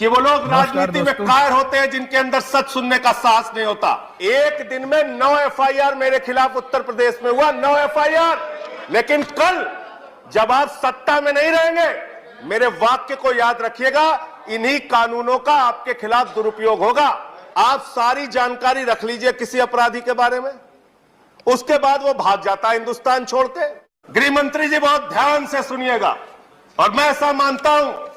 कि वो लोग राजनीति में कायर होते हैं जिनके अंदर सच सुनने का साहस नहीं होता। एक दिन में 9 एफआईआर मेरे खिलाफ उत्तर प्रदेश में हुआ, 9 एफआईआर। लेकिन कल जब आप सत्ता में नहीं रहेंगे, मेरे वाक्य को याद रखिएगा, इन्हीं कानूनों का आपके खिलाफ दुरुपयोग होगा। आप सारी जानकारी रख लीजिए किसी अपराधी के बारे में, उसके बाद वो भाग जाता है हिंदुस्तान छोड़ के। गृह मंत्री जी बहुत ध्यान से सुनिएगा, और मैं ऐसा मानता हूं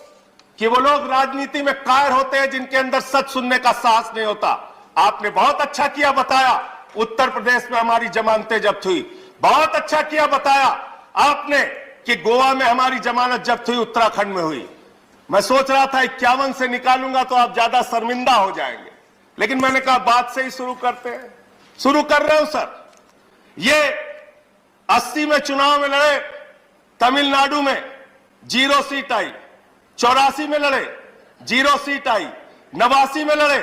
कि वो लोग राजनीति में कायर होते हैं जिनके अंदर सच सुनने का साहस नहीं होता। आपने बहुत अच्छा किया बताया, उत्तर प्रदेश में हमारी जमानतें जब्त हुई। बहुत अच्छा किया बताया आपने कि गोवा में हमारी जमानत जब्त हुई, उत्तराखंड में हुई। मैं सोच रहा था 51 से निकालूंगा तो आप ज्यादा शर्मिंदा हो जाएंगे, लेकिन मैंने कहा बात से ही शुरू करते हैं। शुरू कर रहे हो सर। ये 80 में चुनाव में लड़े, तमिलनाडु में 0 सीट आई। 84 में लड़े, 0 सीट आई। 89 में लड़े,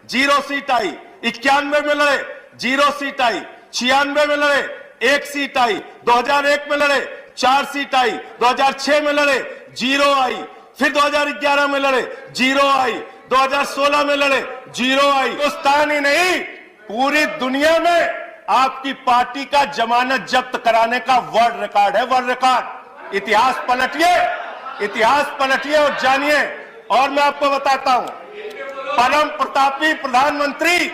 0 सीट आई। 91 में लड़े, 0 सीट आई। 96 में लड़े, 1 सीट आई। 2001 में लड़े, 4 सीट आई। 2006 में लड़े, 0 आई। फिर 2011 में लड़े, 0 आई। 2016 में लड़े, 0 आई। हिंदुस्तान ही नहीं, पूरी दुनिया में आपकी पार्टी का जमानत जब्त कराने का वर्ल्ड रिकॉर्ड है, वर्ल्ड रिकॉर्ड। इतिहास पलटिए, इतिहास पलटिए और जानिए। और मैं आपको बताता हूं, परम प्रतापी प्रधानमंत्री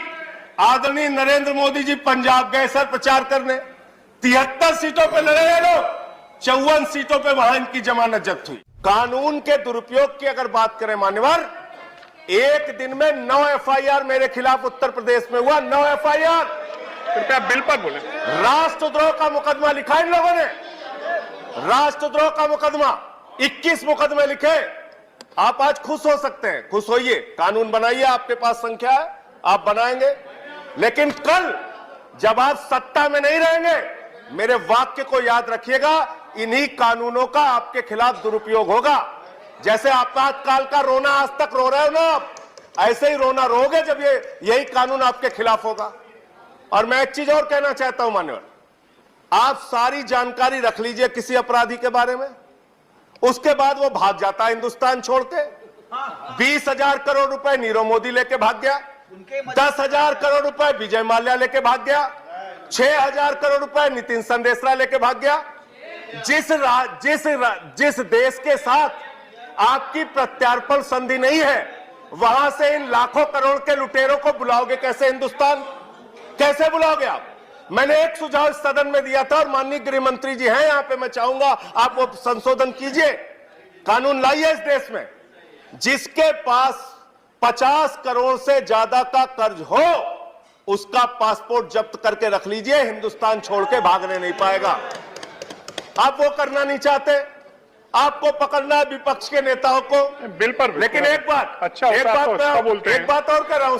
आदरणीय नरेंद्र मोदी जी पंजाब गए सर प्रचार करने। 73 सीटों पे लड़े हैं लोग, 54 सीटों पे वहां इनकी जमानत जब्त हुई। कानून के दुरुपयोग की अगर बात करें मान्यवर, एक दिन में 9 एफआईआर मेरे खिलाफ उत्तर प्रदेश में हुआ, 9 एफआईआर। कृपया बिल पर बोले। राष्ट्रद्रोह का मुकदमा लिखा इन लोगों ने, राष्ट्रद्रोह का मुकदमा 21 मुकदमे लिखे। आप आज खुश हो सकते हैं, खुश होइए, कानून बनाइए, आपके पास संख्या है, आप बनाएंगे। लेकिन कल जब आप सत्ता में नहीं रहेंगे, मेरे वाक्य को याद रखिएगा, इन्हीं कानूनों का आपके खिलाफ दुरुपयोग होगा। जैसे आपातकाल का रोना आज तक रो रहे हो ना आप, ऐसे ही रोना रोगे जब यही कानून आपके खिलाफ होगा। और मैं एक चीज और कहना चाहता हूं मान्यवर, आप सारी जानकारी रख लीजिए किसी अपराधी के बारे में, उसके बाद वो भाग जाता है हिंदुस्तान छोड़ के। 20,000 करोड़ रुपए नीरव मोदी लेके भाग गया, 10,000 करोड़ रुपए विजय माल्या लेके भाग गया, 6,000 करोड़ रुपए नितिन संदेशरा लेके भाग गया। जिस देश के साथ आपकी प्रत्यार्पण संधि नहीं है, वहां से इन लाखों करोड़ के लुटेरों को बुलाओगे कैसे हिंदुस्तान? कैसे बुलाओगे आप? मैंने एक सुझाव सदन में दिया था, और माननीय गृह मंत्री जी हैं यहां पे, मैं चाहूंगा आप वो संशोधन कीजिए, कानून लाइए इस देश में। जिसके पास 50 करोड़ से ज्यादा का कर्ज हो, उसका पासपोर्ट जब्त करके रख लीजिए, हिंदुस्तान छोड़ के भागने नहीं पाएगा। आप वो करना नहीं चाहते, आपको पकड़ना है विपक्ष के नेताओं को बिल पर। लेकिन एक बात, अच्छा एक बात और कर रहा हूं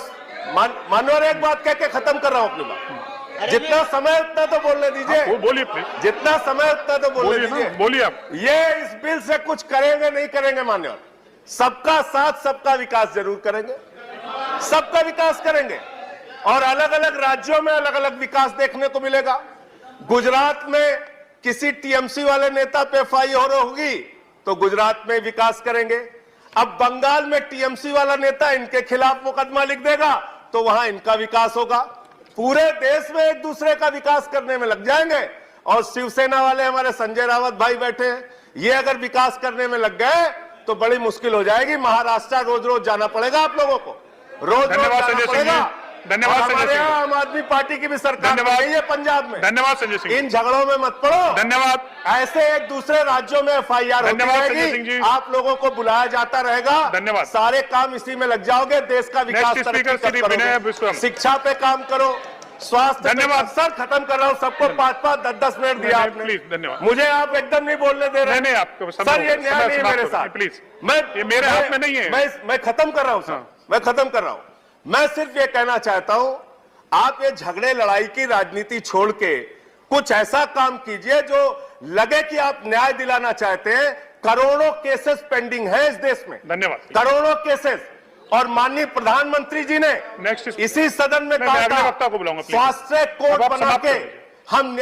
मानवर, एक बात कह के खत्म कर रहा हूं अपनी बात। जितना समय उतना तो बोलने दीजिए, बोलिए प्लीज। जितना समय उतना तो बोलने दीजिए, बोलिए आप। ये इस बिल से कुछ करेंगे नहीं करेंगे मान्यवर, सबका साथ सबका विकास जरूर करेंगे, सबका विकास करेंगे। और अलग अलग राज्यों में अलग अलग विकास देखने को मिलेगा। गुजरात में किसी टीएमसी वाले नेता पे एफआईआर होगी तो गुजरात में विकास करेंगे। अब बंगाल में टीएमसी वाला नेता इनके खिलाफ मुकदमा लिख देगा तो वहां इनका विकास होगा। पूरे देश में एक दूसरे का विकास करने में लग जाएंगे। और शिवसेना वाले हमारे संजय रावत भाई बैठे हैं, ये अगर विकास करने में लग गए तो बड़ी मुश्किल हो जाएगी। महाराष्ट्र रोज रोज जाना पड़ेगा आप लोगों को, रोज रोज जाना पड़ेगा। धन्यवाद संजय सिंह। आम आदमी पार्टी की भी सरकार नहीं है पंजाब में। धन्यवाद संजय सिंह। इन झगड़ों में मत पड़ो। धन्यवाद। ऐसे एक दूसरे राज्यों में एफआईआर होती रहेगी, आप लोगों को बुलाया जाता रहेगा। धन्यवाद। सारे काम इसी में लग जाओगे, देश का विकास करोगे। शिक्षा पे काम करो, स्वास्थ्य। धन्यवाद सर, खत्म कर रहा हूँ। सबको 5-5, 10-10 मिनट दिया आपने। प्लीज धन्यवाद। मुझे आप एकदम नहीं बोलने दे रहे। नहीं आपको सर, ये न्याय नहीं है मेरे साथ। प्लीज, ये मेरे हाथ में नहीं है। मैं खत्म कर रहा हूँ सर, मैं खत्म कर रहा हूँ। मैं सिर्फ ये कहना चाहता हूं, आप ये झगड़े लड़ाई की राजनीति छोड़ के कुछ ऐसा काम कीजिए जो लगे कि आप न्याय दिलाना चाहते हैं। करोड़ों केसेस पेंडिंग है इस देश में, धन्यवाद। करोड़ों केसेस। और माननीय प्रधानमंत्री जी ने इसी सदन में कहा था, फास्ट ट्रैक कोर्ट बना के हम